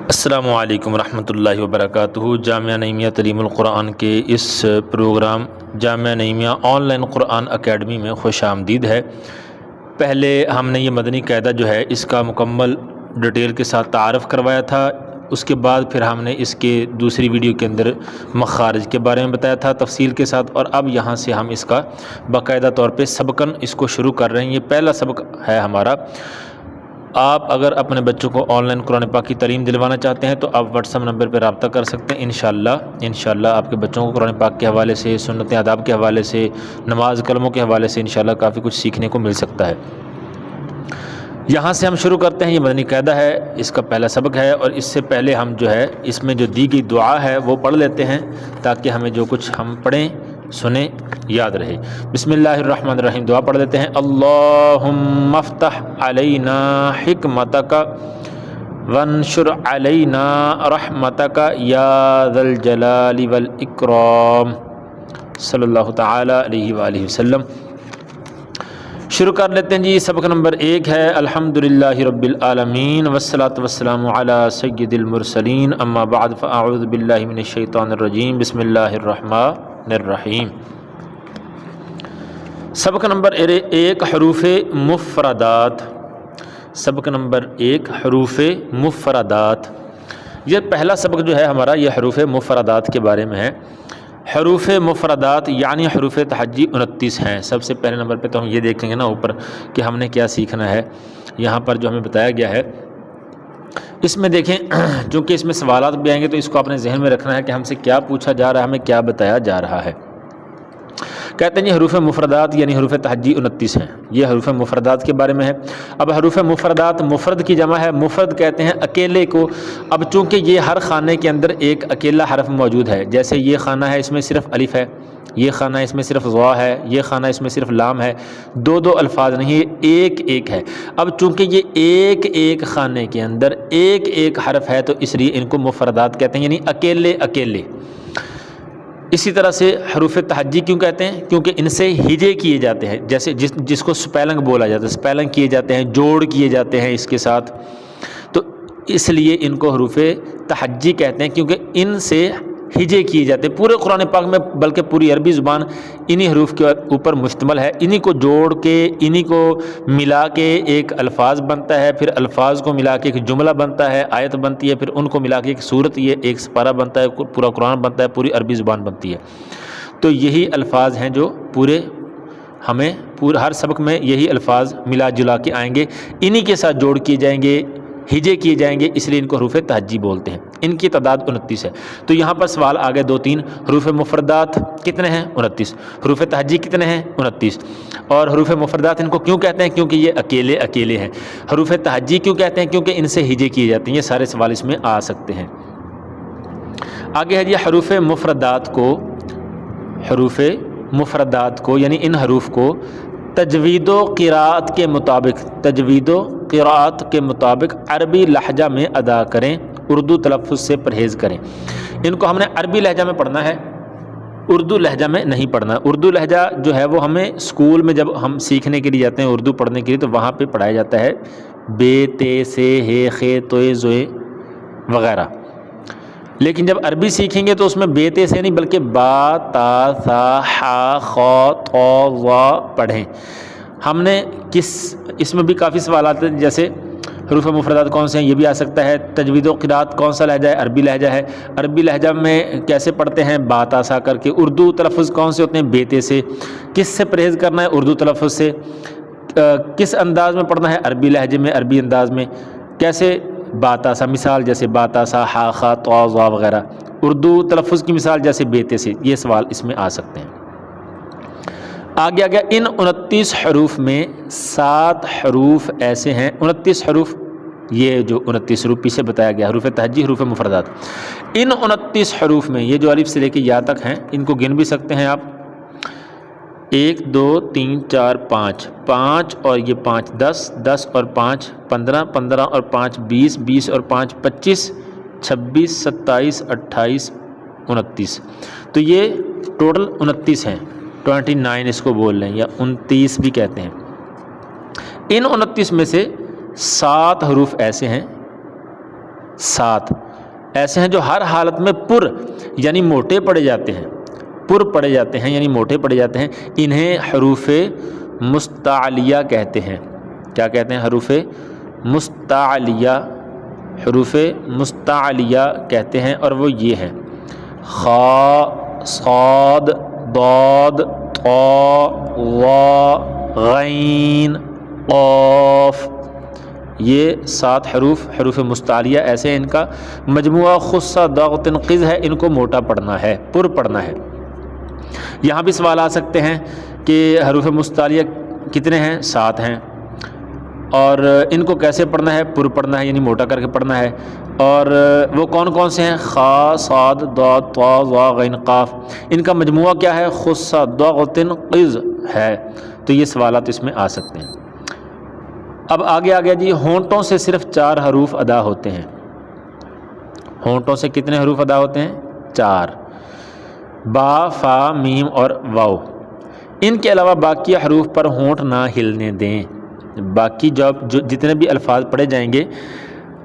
السلام علیکم ورحمۃ اللہ وبرکاتہ۔ جامعہ نعیمیہ تعلیم القرآن کے اس programme Jamia Naeemia online Quran academy میں خوش آمدید ہے۔ پہلے ہم نے یہ مدنی قاعدہ جو ہے اس کا مکمل ڈیٹیل کے ساتھ تعارف کروایا تھا، اس کے بعد پھر ہم نے اس کے دوسری ویڈیو کے اندر مخارج کے بارے میں بتایا تھا تفصیل کے ساتھ، اور اب یہاں سے ہم اس کا باقاعدہ طور پہ سبقاً اس کو شروع کر رہے ہیں۔ یہ پہلا سبق ہے ہمارا۔ آپ اگر اپنے بچوں کو آن لائن قرآن پاک کی تعلیم دلوانا چاہتے ہیں تو آپ واٹس ایپ نمبر پہ رابطہ کر سکتے ہیں۔ انشاءاللہ آپ کے بچوں کو قرآن پاک کے حوالے سے، سنت آداب کے حوالے سے، نماز کلموں کے حوالے سے انشاءاللہ کافی کچھ سیکھنے کو مل سکتا ہے۔ یہاں سے ہم شروع کرتے ہیں۔ یہ مدنی قاعدہ ہے، اس کا پہلا سبق ہے، اور اس سے پہلے ہم جو ہے اس میں جو دی گئی دعا ہے وہ پڑھ لیتے ہیں تاکہ ہمیں جو کچھ ہم پڑھیں سنیں یاد رہے۔ بسم اللہ الرحمن الرحیم، دعا پڑھ لیتے ہیں۔ اللہم افتح علینا حکمتک وانشر علینا رحمتک یا ذا الجلال والاکرام، صلی اللہ تعالی علیہ وآلہ وسلم۔ شروع کر لیتے ہیں جی۔ سبق نمبر 1 ہے الحمدللہ رب العالمین والصلاة والسلام علی سید المرسلین، اما بعد فاعوذ باللہ من الشیطان الرجیم، بسم اللہ الرحمن الرحیم۔ سبق نمبر 1 حروف مفردات۔ سبق نمبر 1 حروف مفردات۔ یہ پہلا سبق جو ہے ہمارا یہ حروف مفردات کے بارے میں ہے۔ حروف مفردات یعنی حروف تہجی 29 ہیں۔ سب سے پہلے نمبر پہ تو ہم یہ دیکھیں گے نا اوپر کہ ہم نے کیا سیکھنا ہے۔ یہاں پر جو ہمیں بتایا گیا ہے اس میں دیکھیں، چونکہ اس میں سوالات بھی آئیں گے تو اس کو اپنے ذہن میں رکھنا ہے کہ ہم سے کیا پوچھا جا رہا ہے، ہمیں کیا بتایا جا رہا ہے۔ کہتے ہیں یہ حروف مفردات یعنی حروف تہجی 29 ہیں۔ یہ حروف مفردات کے بارے میں ہے۔ اب حروف مفردات مفرد کی جمع ہے، مفرد کہتے ہیں اکیلے کو۔ اب چونکہ یہ ہر خانے کے اندر ایک اکیلا حرف موجود ہے، جیسے یہ خانہ ہے اس میں صرف الف ہے، یہ خانہ اس میں صرف ضا ہے، یہ خانہ اس میں صرف لام ہے، دو الفاظ نہیں، ایک ایک ہے۔ اب چونکہ یہ ایک ایک خانے کے اندر ایک ایک حرف ہے تو اس لیے ان کو مفردات کہتے ہیں، یعنی اکیلے اکیلے۔ اسی طرح سے حروف تہجی کیوں کہتے ہیں؟ کیونکہ ان سے ہجے کیے جاتے ہیں، جیسے جس کو سپیلنگ بولا جاتا ہے، سپیلنگ کیے جاتے ہیں، جوڑ کیے جاتے ہیں اس کے ساتھ، تو اس لیے ان کو حروف تہجی کہتے ہیں، کیونکہ ان سے ہجے کیے جاتے ہیں۔ پورے قرآن پاک میں بلکہ پوری عربی زبان انہی حروف کے اوپر مشتمل ہے۔ انہی کو جوڑ کے، انہی کو ملا کے ایک الفاظ بنتا ہے، پھر الفاظ کو ملا کے ایک جملہ بنتا ہے، آیت بنتی ہے، پھر ان کو ملا کے ایک سورت، یہ ایک سپارہ بنتا ہے، پورا قرآن بنتا ہے، پوری عربی زبان بنتی ہے۔ تو یہی الفاظ ہیں جو ہمیں ہر سبق میں یہی الفاظ ملا جلا کے آئیں گے، انہی کے ساتھ جوڑ کیے جائیں گے، ہجے کیے جائیں گے، اس لیے ان کو حروف تہجی بولتے ہیں۔ ان کی تعداد 29 ہے۔ تو یہاں پر سوال آ گئے 2-3، حروف مفردات کتنے ہیں؟ 29۔ حروف تہجی کتنے ہیں؟ 29۔ اور حروف مفردات ان کو کیوں کہتے ہیں؟ کیونکہ یہ اکیلے اکیلے ہیں۔ حروف تہجی کیوں کہتے ہیں؟ کیونکہ ان سے ہجے کیے جاتے ہیں۔ یہ سارے سوال اس میں آ سکتے ہیں۔ آگے ہے جی حروف مفردات کو یعنی ان حروف کو تجوید و قراءت کے مطابق عربی لہجہ میں ادا کریں، اردو تلفظ سے پرہیز کریں۔ ان کو ہم نے عربی لہجہ میں پڑھنا ہے، اردو لہجہ میں نہیں پڑھنا۔ اردو لہجہ جو ہے وہ ہمیں اسکول میں جب ہم سیکھنے کے لیے جاتے ہیں اردو پڑھنے کے لیے تو وہاں پہ پڑھایا جاتا ہے بے، تے، سے، ہے، خے، توئے، زوئے وغیرہ۔ لیکن جب عربی سیکھیں گے تو اس میں بے، تے، سے نہیں بلکہ با، تا، ثا، حا، خا، طا، ظا پڑھیں۔ ہم نے اس میں بھی کافی سوالات ہیں، جیسے حروف مفردات کون سے ہیں یہ بھی آ سکتا ہے۔ تجوید و قراءت کون سا لہجہ ہے؟ عربی لہجہ ہے۔ عربی لہجہ میں کیسے پڑھتے ہیں؟ با، تا، سا کر کے۔ اردو تلفظ کون سے ہوتے ہیں؟ بے، تے سے۔ کس سے پرہیز کرنا ہے؟ اردو تلفظ سے۔ کس انداز میں پڑھنا ہے؟ عربی لہجے میں، عربی انداز میں۔ کیسے؟ با، تا، سا، مثال جیسے با، تا، سا، حا، خا، طا، ظا وغیرہ۔ اردو تلفظ کی مثال جیسے بے، تے سے۔ یہ سوال اس میں آ سکتے ہیں۔ آگے ان 29 حروف میں 7 حروف ایسے ہیں، 29 حروف، یہ جو 29 حروف پیچھے بتایا گیا حروف تہجی، حروف مفردات، ان 29 حروف میں یہ جو الف سے لے کے یا تک ہیں ان کو گن بھی سکتے ہیں آپ۔ 1 2 3 4 5 اور یہ 5 10 اور 5 15 15 اور 5 20 20 اور 5 25 26 27 28 29۔ تو یہ ٹوٹل 29 ہیں، 29 اس کو بول لیں یا 29 بھی کہتے ہیں۔ ان 29 میں سے 7 حروف ایسے ہیں 7 ایسے ہیں جو ہر حالت میں پر یعنی موٹے پڑے جاتے ہیں، پر پڑے جاتے ہیں یعنی موٹے پڑے جاتے ہیں، انہیں حروف مستعلیہ کہتے ہیں۔ کیا کہتے ہیں؟ حروف مستعلیہ، حروف مستعلیہ کہتے ہیں، اور وہ یہ ہیں خا، صاد، ضاد، طا، ظا، غین، قاف۔ یہ 7 حروف مستعلیہ ایسے ہیں، ان کا مجموعہ خصہ ضغط قز ہے، ان کو موٹا پڑھنا ہے، پر پڑھنا ہے۔ یہاں بھی سوال آ سکتے ہیں کہ حروف مستعلیہ کتنے ہیں؟ 7 ہیں، اور ان کو کیسے پڑھنا ہے؟ پر پڑھنا ہے یعنی موٹا کر کے پڑھنا ہے، اور وہ کون کون سے ہیں؟ خا، صاد، ضاد، طا، ظا، غین، قاف۔ ان کا مجموعہ کیا ہے؟ خصہ ضغط قز ہے۔ تو یہ سوالات اس میں آ سکتے ہیں۔ اب آگے آ گیا جی، ہونٹوں سے صرف 4 حروف ادا ہوتے ہیں۔ ہونٹوں سے کتنے حروف ادا ہوتے ہیں؟ 4، با، فا، میم اور واو۔ ان کے علاوہ باقی حروف پر ہونٹ نہ ہلنے دیں۔ باقی جو جتنے بھی الفاظ پڑھے جائیں گے،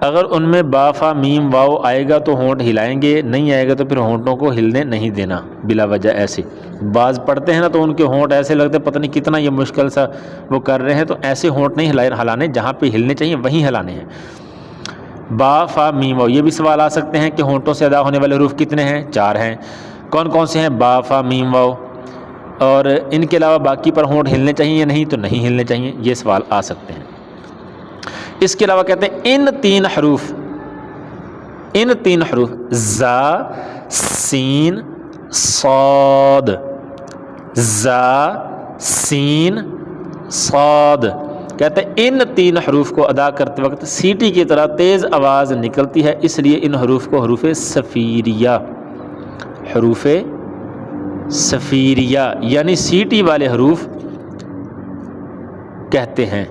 اگر ان میں با، فا، میم، واو آئے گا تو ہونٹ ہلائیں گے، نہیں آئے گا تو پھر ہونٹوں کو ہلنے نہیں دینا بلا وجہ ایسے۔ بعض پڑھتے ہیں نا تو ان کے ہونٹ ایسے لگتے پتہ نہیں کتنا یہ مشکل سا وہ کر رہے ہیں، تو ایسے ہونٹ نہیں ہلانے، جہاں پہ ہلنے چاہیے وہیں ہلانے ہیں۔ با، فا، میم، واو۔ یہ بھی سوال آ سکتے ہیں کہ ہونٹوں سے ادا ہونے والے حروف کتنے ہیں؟ 4 ہیں۔ کون کون سے ہیں؟ با، فا، میم، واو۔ اور ان کے علاوہ باقی پر ہونٹ ہلنے چاہیے یا نہیں؟ تو نہیں ہلنے چاہیے، یہ سوال آ سکتے ہیں۔ اس کے علاوہ کہتے ہیں ان 3 حروف زا، سین، صاد، زا، سین، صاد، کہتے ہیں ان 3 حروف کو ادا کرتے وقت سیٹی کی طرح تیز آواز نکلتی ہے، اس لیے ان حروف کو حروف صفیریہ، حروف صفیریہ یعنی سیٹی والے حروف کہتے ہیں۔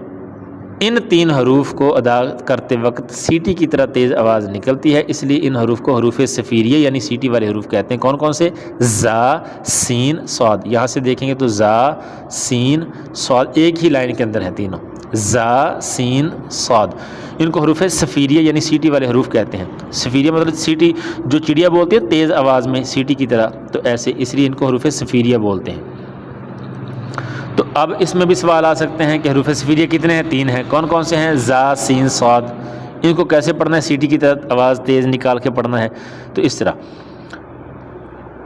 ان 3 حروف کو ادا کرتے وقت سیٹی کی طرح تیز آواز نکلتی ہے، اس لیے ان حروف کو حروف صفیریہ یعنی سیٹی والے حروف کہتے ہیں۔ کون کون سے؟ زا، سین، صاد۔ یہاں سے دیکھیں گے تو زا، سین، صاد ایک ہی لائن کے اندر ہیں تینوں، زا، سین، صاد۔ ان کو حروف صفیریہ یعنی سیٹی والے حروف کہتے ہیں۔ صفیریہ مطلب سیٹی جو چڑیا بولتی ہے تیز آواز میں سیٹی کی طرح، تو ایسے اس لیے ان کو حروف صفیریہ بولتے ہیں۔ تو اب اس میں بھی سوال آ سکتے ہیں کہ حروف صفیریہ کتنے ہیں؟ 3 ہیں۔ کون کون سے ہیں؟ زا، سین، صاد۔ ان کو کیسے پڑھنا ہے؟ سیٹی کی طرح آواز تیز نکال کے پڑھنا ہے، تو اس طرح۔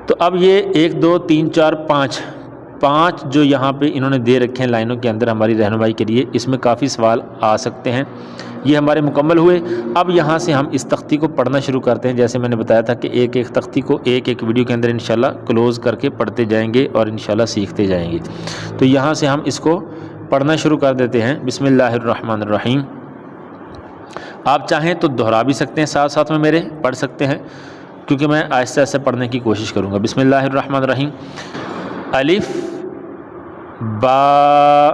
تو اب یہ 1 2 3 4 5 جو یہاں پہ انہوں نے دے رکھے ہیں لائنوں کے اندر ہماری رہنمائی کے لیے، اس میں کافی سوال آ سکتے ہیں۔ یہ ہمارے مکمل ہوئے۔ اب یہاں سے ہم اس تختی کو پڑھنا شروع کرتے ہیں۔ جیسے میں نے بتایا تھا کہ ایک ایک تختی کو ایک ایک ویڈیو کے اندر انشاءاللہ کلوز کر کے پڑھتے جائیں گے اور انشاءاللہ سیکھتے جائیں گے۔ تو یہاں سے ہم اس کو پڑھنا شروع کر دیتے ہیں۔ بسم اللہ الرحمن الرحیم۔ آپ چاہیں تو دہرا بھی سکتے ہیں، ساتھ ساتھ میں میرے پڑھ سکتے ہیں، کیونکہ میں آہستہ آہستہ پڑھنے کی کوشش کروں گا۔ بسم اللہ الرحمن الرحیم۔ الف، با،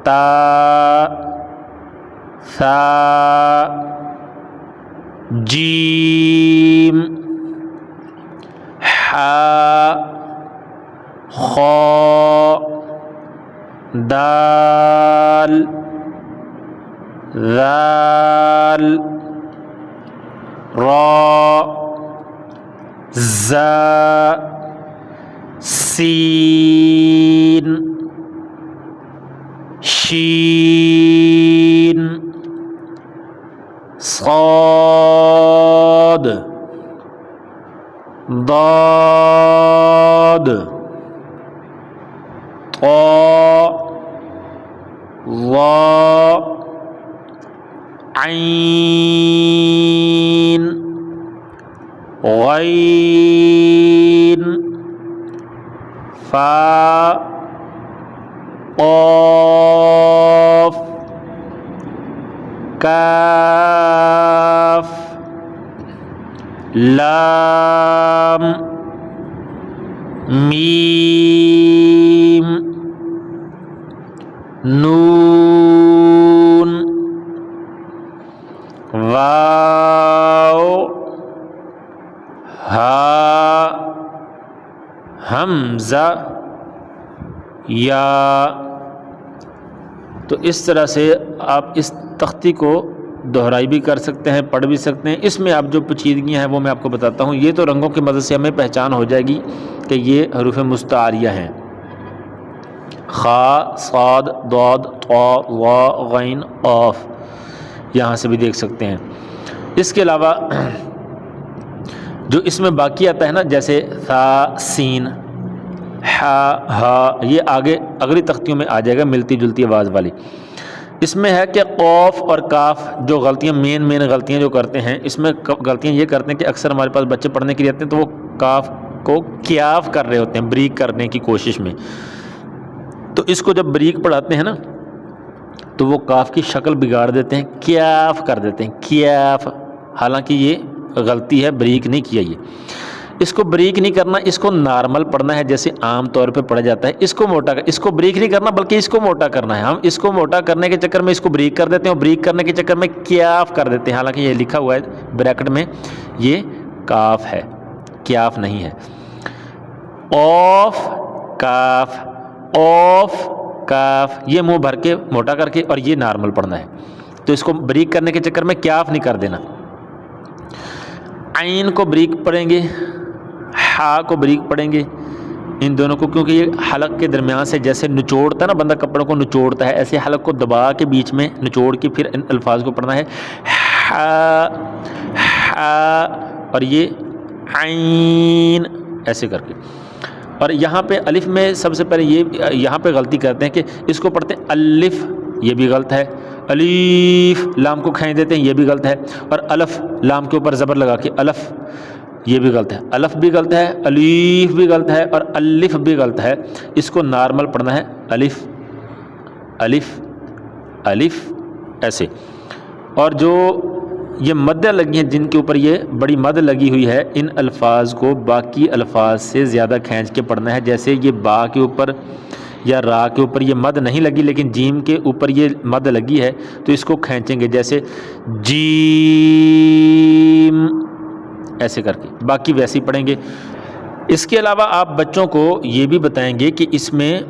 تا، ثا، جیم، حا، خا، دال، ذال، را، زا، سین، شین، صاد، ضاد، طا، ظا، عین، غین، فا، قاف، کاف، لام، میم، نون، واو، ہا، حمزہ، یا۔ تو اس طرح سے آپ اس تختی کو دہرائی بھی کر سکتے ہیں، پڑھ بھی سکتے ہیں۔ اس میں اب جو پیچیدگیاں ہیں وہ میں آپ کو بتاتا ہوں۔ یہ تو رنگوں کی مدد سے ہمیں پہچان ہو جائے گی کہ یہ حروف مستعاریہ ہیں۔ خا، صاد، ضاد، طا، ظا، غین، قاف، یہاں سے بھی دیکھ سکتے ہیں۔ اس کے علاوہ جو اس میں باقی آتا ہے نا، جیسے ثا، سین، ہا، ہا، یہ آگے اگلی تختیوں میں آ جائے گا ملتی جلتی آواز والی۔ اس میں ہے کہ قوف اور کاف جو غلطیاں مین غلطیاں جو کرتے ہیں، اس میں غلطیاں یہ کرتے ہیں کہ اکثر ہمارے پاس بچے پڑھنے کے لیے آتے ہیں تو وہ کاف کو کیاف کر رہے ہوتے ہیں، بریک کرنے کی کوشش میں۔ تو اس کو جب بریک پڑھاتے ہیں نا تو وہ کاف کی شکل بگاڑ دیتے ہیں، کیاف کر دیتے ہیں، کیاف، حالانکہ یہ غلطی ہے، بریک نہیں کیا۔ یہ اس کو بریک نہیں کرنا، اس کو نارمل پڑھنا ہے جیسے عام طور پہ پڑھا جاتا ہے۔ اس کو موٹا اس کو بریک نہیں کرنا بلکہ اس کو موٹا کرنا ہے۔ ہم اس کو موٹا کرنے کے چکر میں اس کو بریک کر دیتے ہیں، اور بریک کرنے کے چکر میں کیاف کر دیتے ہیں، حالانکہ یہ لکھا ہوا ہے بریکٹ میں یہ کاف ہے، کیاف نہیں ہے۔ اوف، کاف، اوف، کاف، یہ منہ بھر کے موٹا کر کے، اور یہ نارمل پڑھنا ہے۔ تو اس کو بریک کرنے کے چکر میں کیاف نہیں کر دینا۔ عین کو بریک پڑھیں گے، ہا کو بریک پڑھیں گے، ان دونوں کو، کیونکہ یہ حلق کے درمیان سے جیسے نچوڑتا ہے نا، بندہ کپڑوں کو نچوڑتا ہے، ایسے حلق کو دبا کے بیچ میں نچوڑ کے پھر ان الفاظ کو پڑھنا ہے۔ ہا، ہا، اور یہ عین، ایسے کر کے۔ اور یہاں پہ الف میں سب سے پہلے یہ یہاں پہ غلطی کرتے ہیں کہ اس کو پڑھتے ہیں الف، یہ بھی غلط ہے۔ الف، لام کو کھینچ دیتے ہیں، یہ بھی غلط ہے۔ اور الف، لام کے اوپر زبر لگا کے الف، یہ بھی غلط ہے۔ الف بھی غلط ہے، الف بھی غلط ہے، اور الف بھی غلط ہے۔ اس کو نارمل پڑھنا ہے، الف، الف، الف، ایسے۔ اور جو یہ مدیں لگی ہیں جن کے اوپر یہ بڑی مد لگی ہوئی ہے، ان الفاظ کو باقی الفاظ سے زیادہ کھینچ کے پڑھنا ہے۔ جیسے یہ با کے اوپر یا را کے اوپر یہ مد نہیں لگی لیکن جیم کے اوپر یہ مد لگی ہے، تو اس کو کھینچیں گے جیسے جیم، ایسے کر کے، باقی ویسے ہی پڑھیں گے۔ اس کے علاوہ آپ بچوں کو یہ بھی بتائیں گے کہ اس میں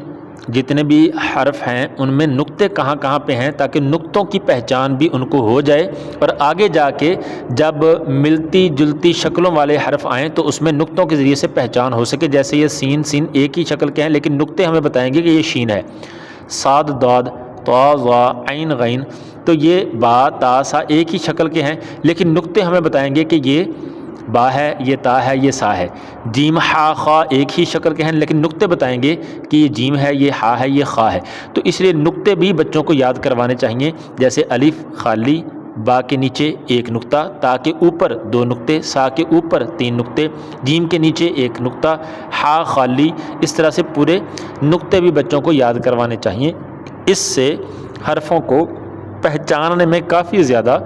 جتنے بھی حرف ہیں ان میں نقطے کہاں کہاں پہ ہیں، تاکہ نقطوں کی پہچان بھی ان کو ہو جائے، اور آگے جا کے جب ملتی جلتی شکلوں والے حرف آئیں تو اس میں نقطوں کے ذریعے سے پہچان ہو سکے۔ جیسے یہ سین، سین ایک ہی شکل کے ہیں لیکن نقطے ہمیں بتائیں گے کہ یہ شین ہے۔ صاد، ضاد، طا، ظا، عین، غین، تو یہ با، تا، سا ایک ہی شکل کے ہیں لیکن نقطے ہمیں بتائیں گے کہ یہ با ہے، یہ تا ہے، یہ سا ہے۔ جیم، ہا، خا ایک ہی شکل کے ہیں لیکن نقطے بتائیں گے کہ یہ جیم ہے، یہ ہا ہے، یہ خا ہے۔ تو اس لیے نقطے بھی بچوں کو یاد کروانے چاہیے، جیسے الف خالی، با کے نیچے ایک نقطہ، تا کے اوپر دو نقطے، سا کے اوپر تین نقطے، جیم کے نیچے ایک نقطہ، ہا خالی، اس طرح سے پورے نقطے بھی بچوں کو یاد کروانے چاہیے۔ اس سے حرفوں کو پہچاننے میں کافی زیادہ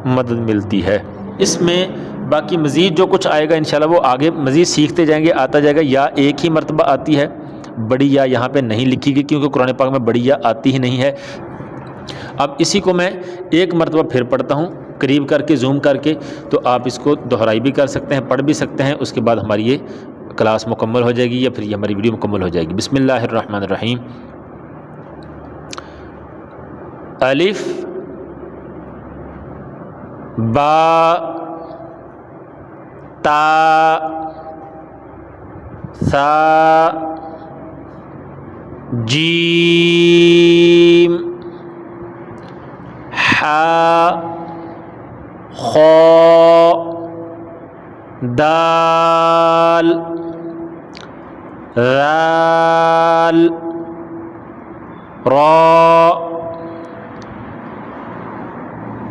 مدد ملتی ہے۔ اس میں باقی مزید جو کچھ آئے گا انشاءاللہ وہ آگے مزید سیکھتے جائیں گے، آتا جائے گا۔ یا ایک ہی مرتبہ آتی ہے، بڑی یا یہاں پہ نہیں لکھی گئی کیونکہ قرآن پاک میں بڑی یا آتی ہی نہیں ہے۔ اب اسی کو میں ایک مرتبہ پھر پڑھتا ہوں قریب کر کے، زوم کر کے، تو آپ اس کو دہرائی بھی کر سکتے ہیں، پڑھ بھی سکتے ہیں۔ اس کے بعد ہماری یہ کلاس مکمل ہو جائے گی یا پھر یہ ہماری ویڈیو مکمل ہو جائے گی۔ بسم اللہ الرحمن الرحیم۔ الف، با، تا، ثا، جیم، ہا، خا، دال، ذال، را،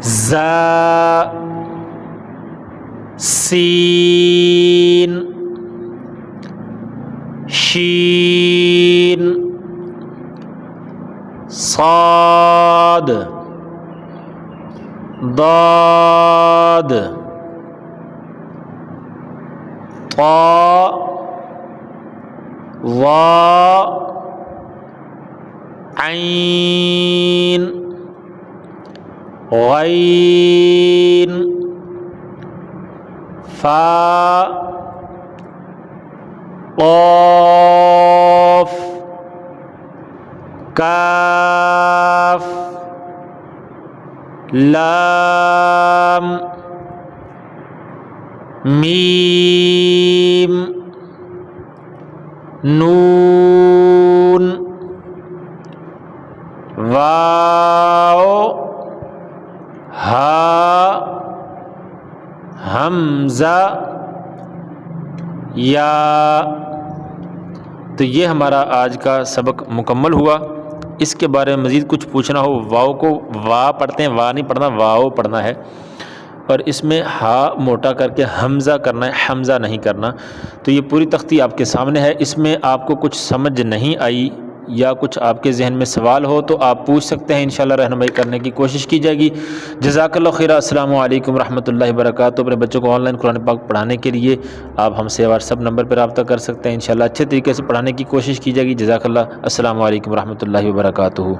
زا، سین، شین، صاد، ضاد، طا، ظا، عین، غین، فا، قاف، کاف، لام میم نون واو ہا حمزہ یا۔ تو یہ ہمارا آج کا سبق مکمل ہوا۔ اس کے بارے میں مزید کچھ پوچھنا ہو، واؤ کو وا پڑھتے ہیں، وا نہیں پڑھنا، واؤ پڑھنا ہے، اور اس میں ہا موٹا کر کے حمزہ کرنا ہے، حمزہ نہیں کرنا۔ تو یہ پوری تختی آپ کے سامنے ہے، اس میں آپ کو کچھ سمجھ نہیں آئی یا کچھ آپ کے ذہن میں سوال ہو تو آپ پوچھ سکتے ہیں، انشاءاللہ رہنمائی کرنے کی کوشش کی جائے گی۔ جزاک اللہ خیر۔ السلام علیکم ورحمۃ اللہ وبرکاتہ۔ اپنے بچوں کو آن لائن قرآن پاک پڑھانے کے لیے آپ ہم سے واٹس ایپ نمبر پر رابطہ کر سکتے ہیں، انشاءاللہ اچھے طریقے سے پڑھانے کی کوشش کی جائے گی۔ جزاک اللہ۔ السلام علیکم ورحمۃ اللہ وبرکاتہ۔